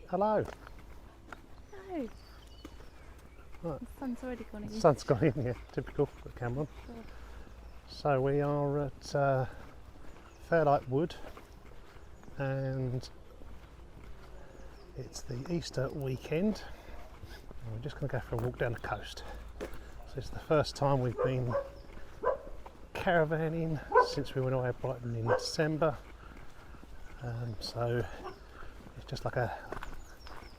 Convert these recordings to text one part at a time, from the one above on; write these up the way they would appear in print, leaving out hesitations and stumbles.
Hello. No. Right. The sun's already gone in. The sun's gone in here, typical for Cameron. Sure. So we are at Fairlight Wood, and it's the Easter weekend. And we're just going to go for a walk down the coast. So it's the first time we've been caravanning since we went away to Brighton in December. So it's just like a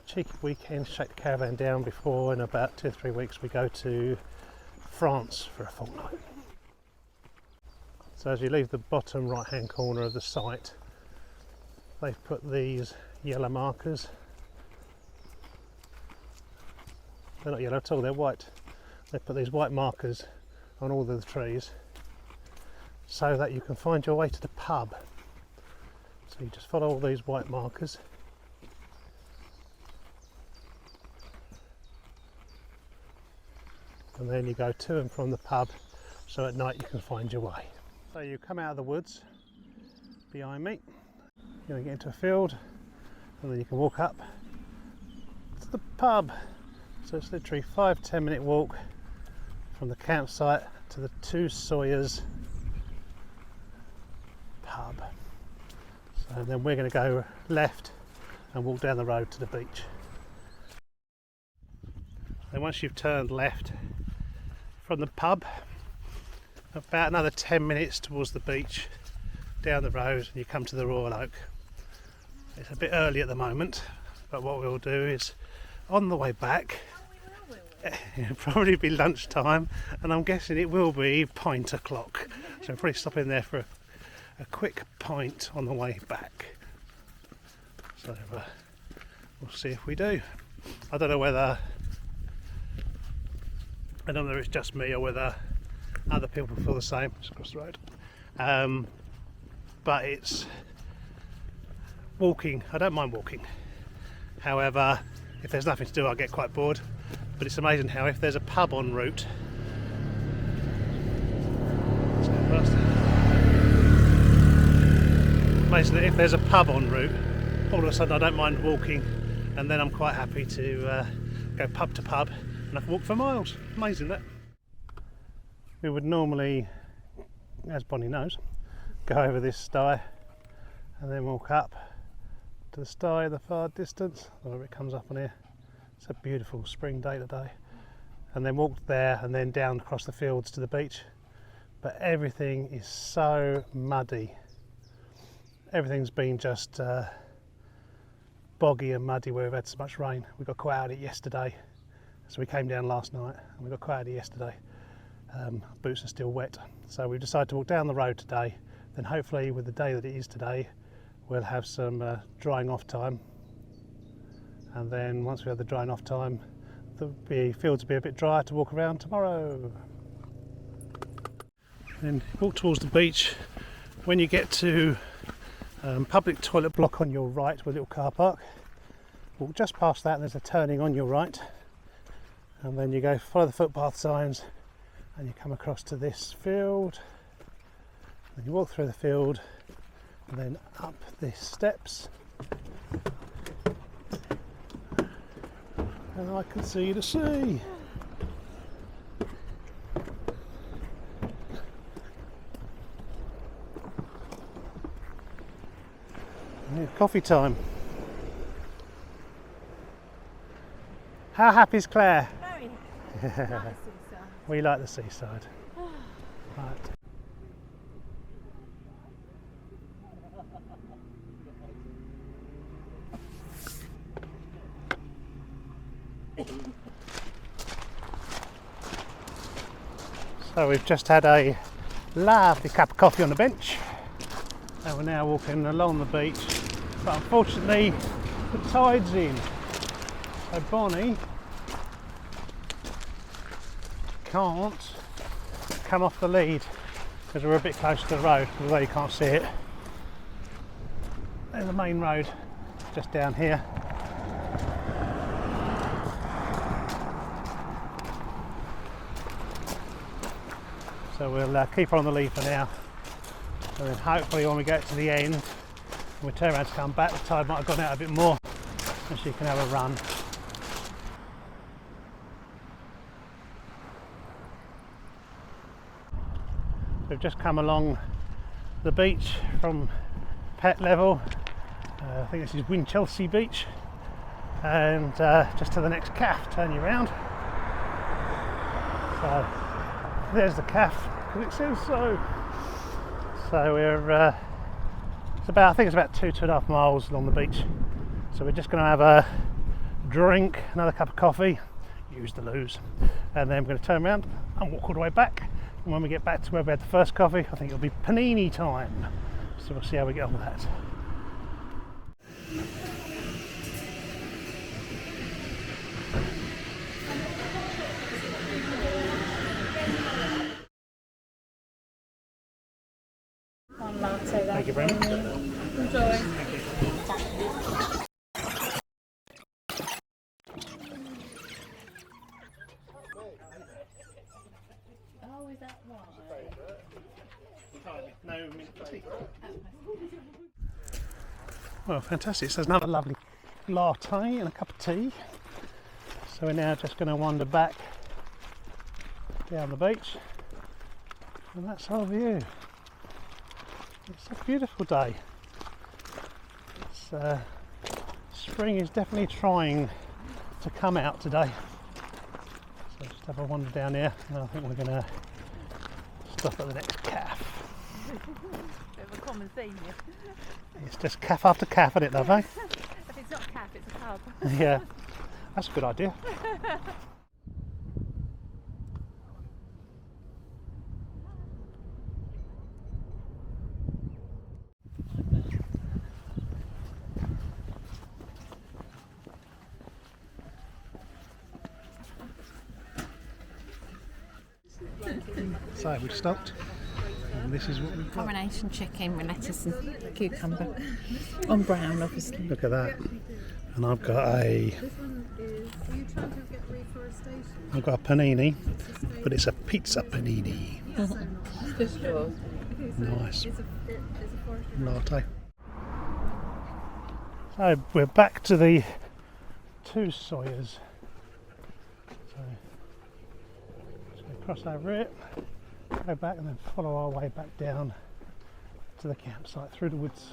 cheeky weekend, shake the caravan down before in about 2 or 3 weeks we go to France for a fortnight. So as you leave the bottom right hand corner of the site, they've put these yellow markers. They're not yellow at all, they're white. They put these white markers on all of the trees so that you can find your way to the pub. So you just follow all these white markers. And then you go to and from the pub, so at night you can find your way. So you come out of the woods behind me, you're going to get into a field, and then you can walk up to the pub. So it's literally 5-10 minute walk from the campsite to the Two Sawyers pub. So then we're going to go left and walk down the road to the beach. And once you've turned left from the pub, about another 10 minutes towards the beach, down the road, and you come to the Royal Oak. It's a bit early at the moment, but what we'll do is, on the way back, it'll probably be lunchtime, and I'm guessing it will be pint o'clock. So we'll probably stop in there for a quick pint on the way back. So we'll see if we do. I don't know whether it's just me or whether other people feel the same. Just across the road. But it's walking. I don't mind walking. However, if there's nothing to do, I get quite bored. But it's amazing how if there's a pub en route, amazing that if there's a pub en route, all of a sudden I don't mind walking, and then I'm quite happy to go pub to pub, and I can walk for miles. Amazing that. We would normally, as Bonnie knows, go over this sty and then walk up to the sty in the far distance. I don't know if it comes up on here. It's a beautiful spring day today. And then walk there and then down across the fields to the beach. But everything is so muddy. Everything's been just boggy and muddy where we've had so much rain. We got quite out of it yesterday. So we came down last night and we got quite out of it yesterday. Boots are still wet. So we've decided to walk down the road today. Then hopefully with the day that it is today, we'll have some drying off time. And then once we have the drying off time, the fields will be a bit drier to walk around tomorrow. Then walk towards the beach. When you get to public toilet block on your right with a little car park, walk just past that and there's a turning on your right. And then you go follow the footpath signs and you come across to this field. Then you walk through the field and then up the steps. And I can see the sea. And coffee time. How happy is Claire? Very happy. Like the seaside. We like the seaside. Right. So we've just had a lovely cup of coffee on the bench and we're now walking along the beach, but unfortunately the tide's in, so Bonnie can't come off the lead because we're a bit close to the road, although you can't see it. There's the main road just down here. So we'll keep her on the lead for now, and then hopefully when we get to the end and we turn around to come back, the tide might have gone out a bit more. and she can have a run. We've just come along the beach from Pet Level. I think this is Winchelsea Beach, and just to the next calf, turn you round. So there's the calf, because it says so. So we're I think it's about 2.5 miles along the beach. So we're just going to have a drink, another cup of coffee, use the loos, and then we're going to turn around and walk all the way back. And when we get back to where we had the first coffee, I think it'll be panini time. So we'll see how we get on with that. One latte. Thank you very much. Enjoy. Oh, is that why? Well, fantastic. So there's another lovely latte and a cup of tea. So we're now just going to wander back down the beach, and that's our view. It's a beautiful day. Spring is definitely trying to come out today. So just have a wander down here, and I think we're going to stop at the next calf. Bit of a common theme here. It's just calf after calf, isn't it, love, eh? If it's not calf, it's a pub. Yeah, that's a good idea. So we've stopped, and this is what we've got. Coronation chicken with lettuce and cucumber. On brown, obviously. Look at that. And I've got a panini, but it's a pizza panini. Just yours. Nice. Latte. So we're back to the two Sawyers. So cross over it, go back, and then follow our way back down to the campsite through the woods.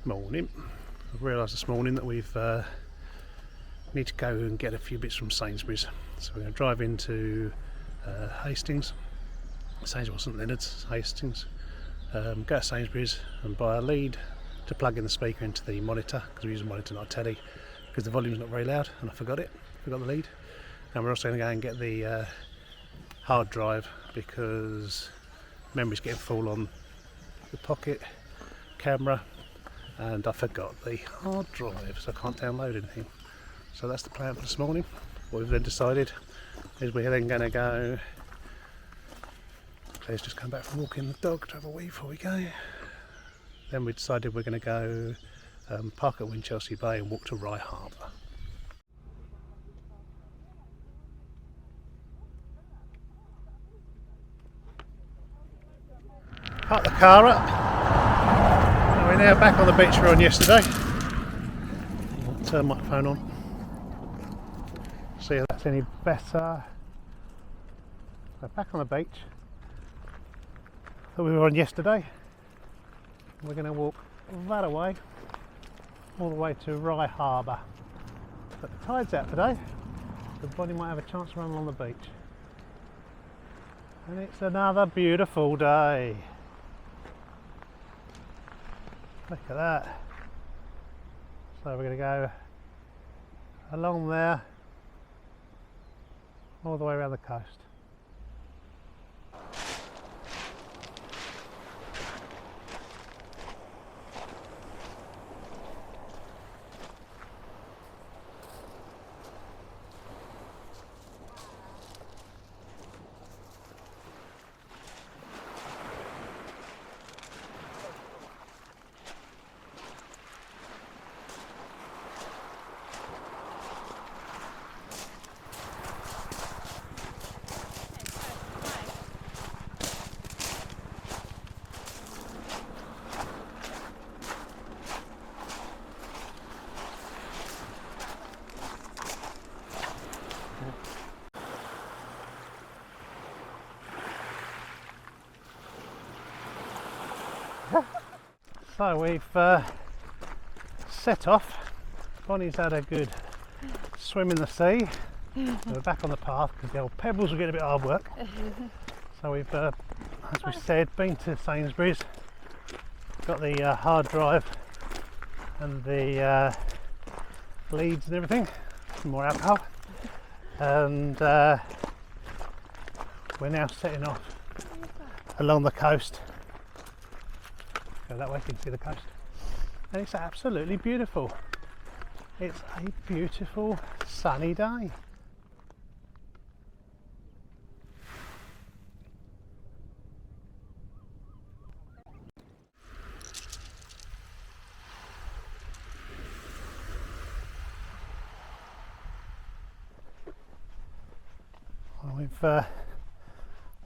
Morning. I've realised this morning that we've need to go and get a few bits from Sainsbury's. So we're going to drive into Hastings. Sainsbury's, St Leonard's, Hastings. Go to Sainsbury's and buy a lead to plug in the speaker into the monitor, because we use a monitor, not a telly, because the volume's not very loud, and I forgot the lead. And we're also going to go and get the hard drive, because memory's getting full on the pocket camera, and I forgot the hard drive, so I can't download anything. So that's the plan for this morning. What we've then decided is we're then going to go. Claire's just come back from walking the dog to have a wee before we go. Then we decided we're going to go park at Winchelsea Bay and walk to Rye Harbour. Park the car up. We're now back on the beach we were on yesterday. I'll turn my phone on. See if that's any better. So back on the beach that we were on yesterday. We're going to walk that away, all the way to Rye Harbour. But the tide's out today, so the body might have a chance to run along the beach. And it's another beautiful day. Look at that. So we're going to go along there all the way around the coast. So we've set off. Bonnie's had a good swim in the sea. We're back on the path because the old pebbles were getting a bit hard work. So we've, as we said, been to Sainsbury's, got the hard drive and the leads and everything, some more alcohol, and we're now setting off along the coast. Go that way, you can see the coast, and it's absolutely beautiful. It's a beautiful sunny day. Well,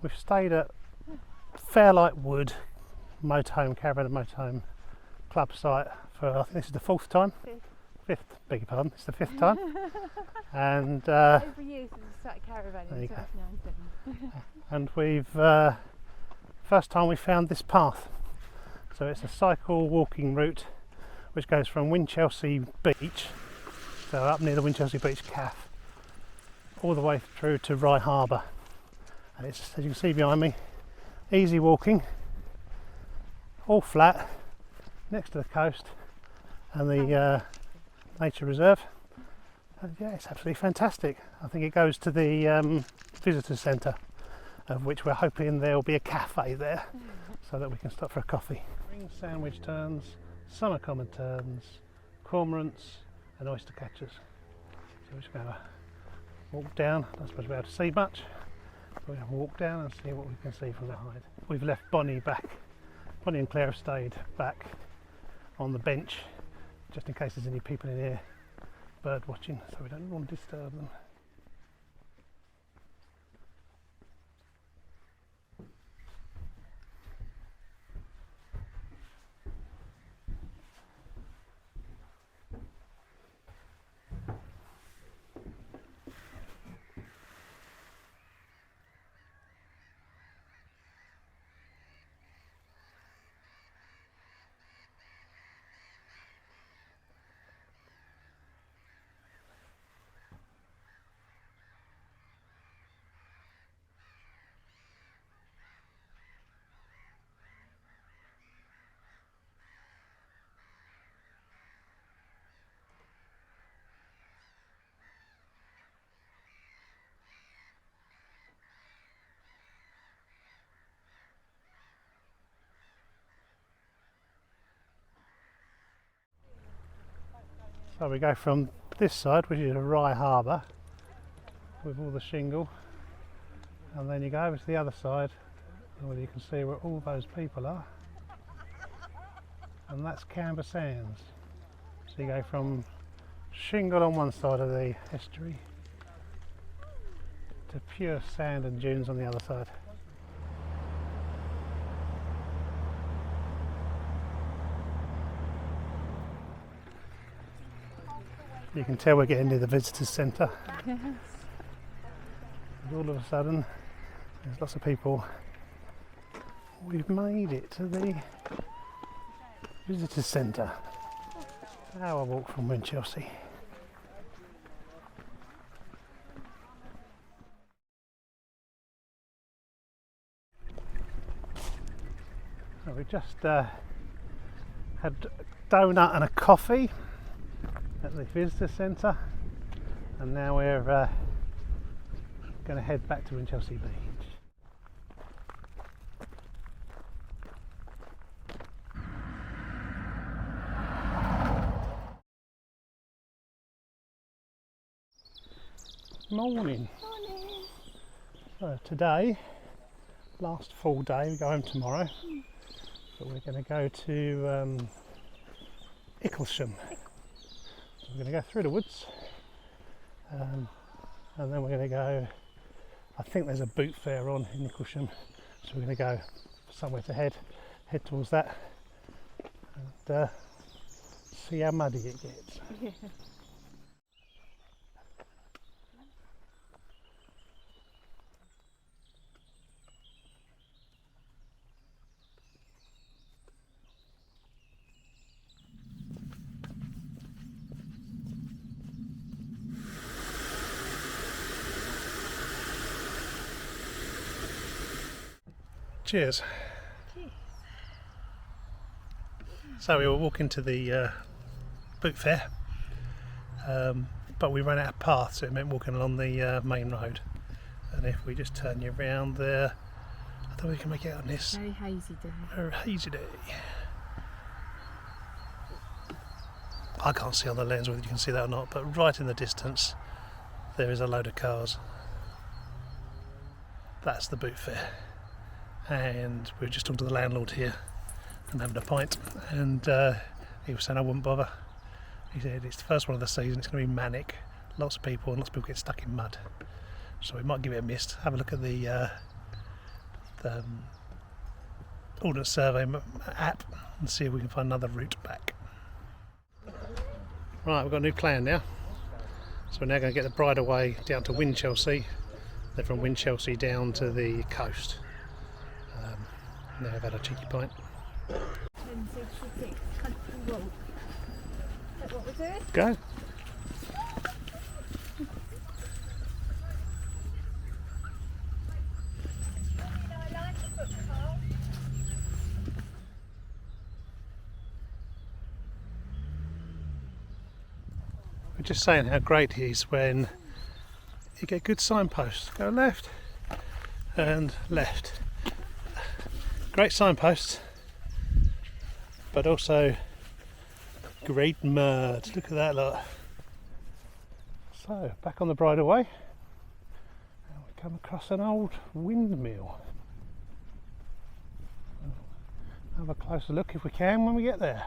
we've stayed at Fairlight Wood Motorhome, Caravan and Motorhome club site for, I think this is the fourth time. Fifth, beg your pardon, it's the fifth time. And every year since we started Caravan in 2019. And we've first time we found this path. So it's a cycle walking route which goes from Winchelsea Beach, so up near the Winchelsea Beach Cafe, all the way through to Rye Harbour. And it's, as you can see behind me, easy walking, all flat, next to the coast and the nature reserve. And yeah, it's absolutely fantastic. I think it goes to the visitor centre, of which we're hoping there will be a cafe there so that we can stop for a coffee. Spring sandwich terns, summer common terns, cormorants and oyster catchers. So we're just going to walk down. Not supposed to be able to see much, but we're going to walk down and see what we can see from the height. We've left Bonnie back. Bonnie and Claire have stayed back on the bench just in case there's any people in here bird watching, so we don't want to disturb them. So we go from this side, which is a Rye Harbour with all the shingle, and then you go over to the other side where you can see where all those people are, and that's Camber Sands. So you go from shingle on one side of the estuary to pure sand and dunes on the other side. You can tell we're getting near the visitors centre. Yes. And all of a sudden, there's lots of people. We've made it to the visitors centre. Hour walk from Winchelsea. So we just had a donut and a coffee at the visitor centre, and now we're going to head back to Winchelsea Beach. Morning. So today, last full day, we go home tomorrow, but we're going to go to Icklesham. So we're going to go through the woods, and then we're going to go, I think there's a boot fair on in Icklesham, so we're going to go somewhere to head towards that, and see how muddy it gets. Yeah. Cheers. So we were walking to the boot fair, but we ran out of path, so it meant walking along the main road. And if we just turn you around there, I don't think we can make it out on this. Very hazy day. Very hazy day. I can't see on the lens whether you can see that or not, but right in the distance there is a load of cars. That's the boot fair. And we were just talking to the landlord here and having a pint, and he was saying I wouldn't bother. He said it's the first one of the season, it's going to be manic, lots of people, and lots of people get stuck in mud, so we might give it a miss. Have a look at the Ordnance Survey app and see if we can find another route back. Right, we've got a new plan now, so we're now going to get the bridleway down to Winchelsea, then from Winchelsea down to the coast. Now I've had a cheeky pint. 1066 Country Walk. Is that what we're doing? Go. We're just saying how great it is when you get good signposts. Go left and left. Great signposts, but also great mud. Look at that lot. So back on the bridleway, and we come across an old windmill. Have a closer look if we can when we get there.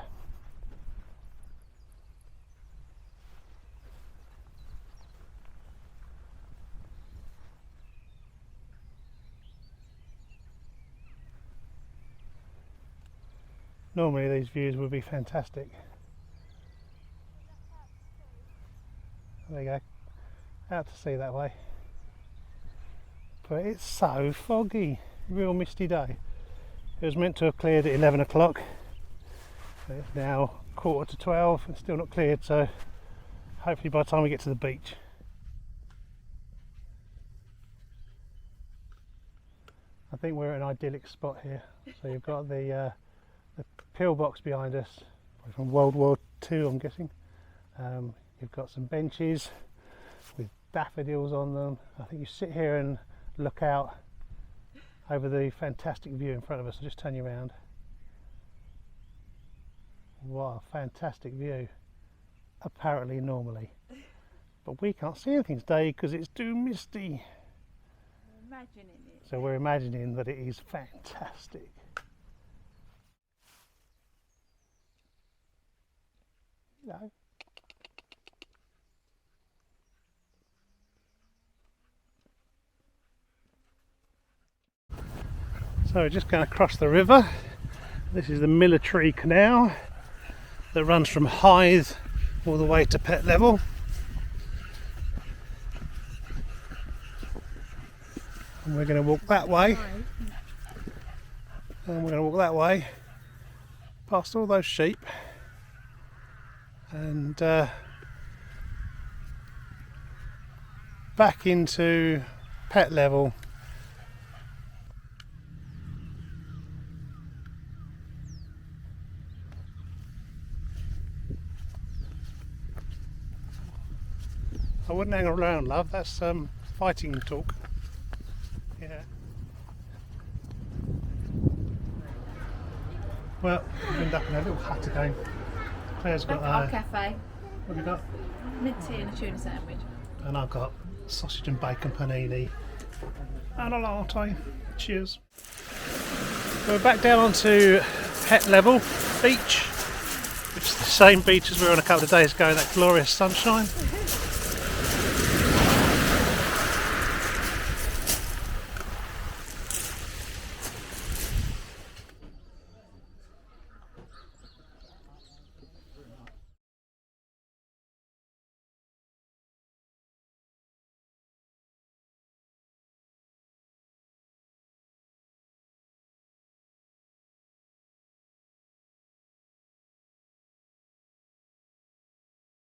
Normally these views would be fantastic. There you go, out to sea that way. But it's so foggy, real misty day. It was meant to have cleared at 11 o'clock. It's now 11:45 and still not cleared, so hopefully by the time we get to the beach. I think we're at an idyllic spot here. So you've got the pillbox behind us, from World War II I'm guessing. You've got some benches with daffodils on them. I think you sit here and look out over the fantastic view in front of us. I'll just turn you around. Wow, fantastic view. Apparently normally. But we can't see anything today because it's too misty. We're imagining it. So we're imagining that it is fantastic. No. So we're just going to cross the river. This is the military canal that runs from Hythe all the way to Pett Level. And we're going to walk that way. And we're going to walk that way past all those sheep. And back into Pett Level, I wouldn't hang around, love. That's fighting talk. Yeah. Well, we end up in a little hut again. Claire's got Our cafe. what have you got? Mint tea and a tuna sandwich. And I've got sausage and bacon panini and a latte. Cheers. We're back down onto Het level beach, which is the same beach as we were on a couple of days ago in that glorious sunshine.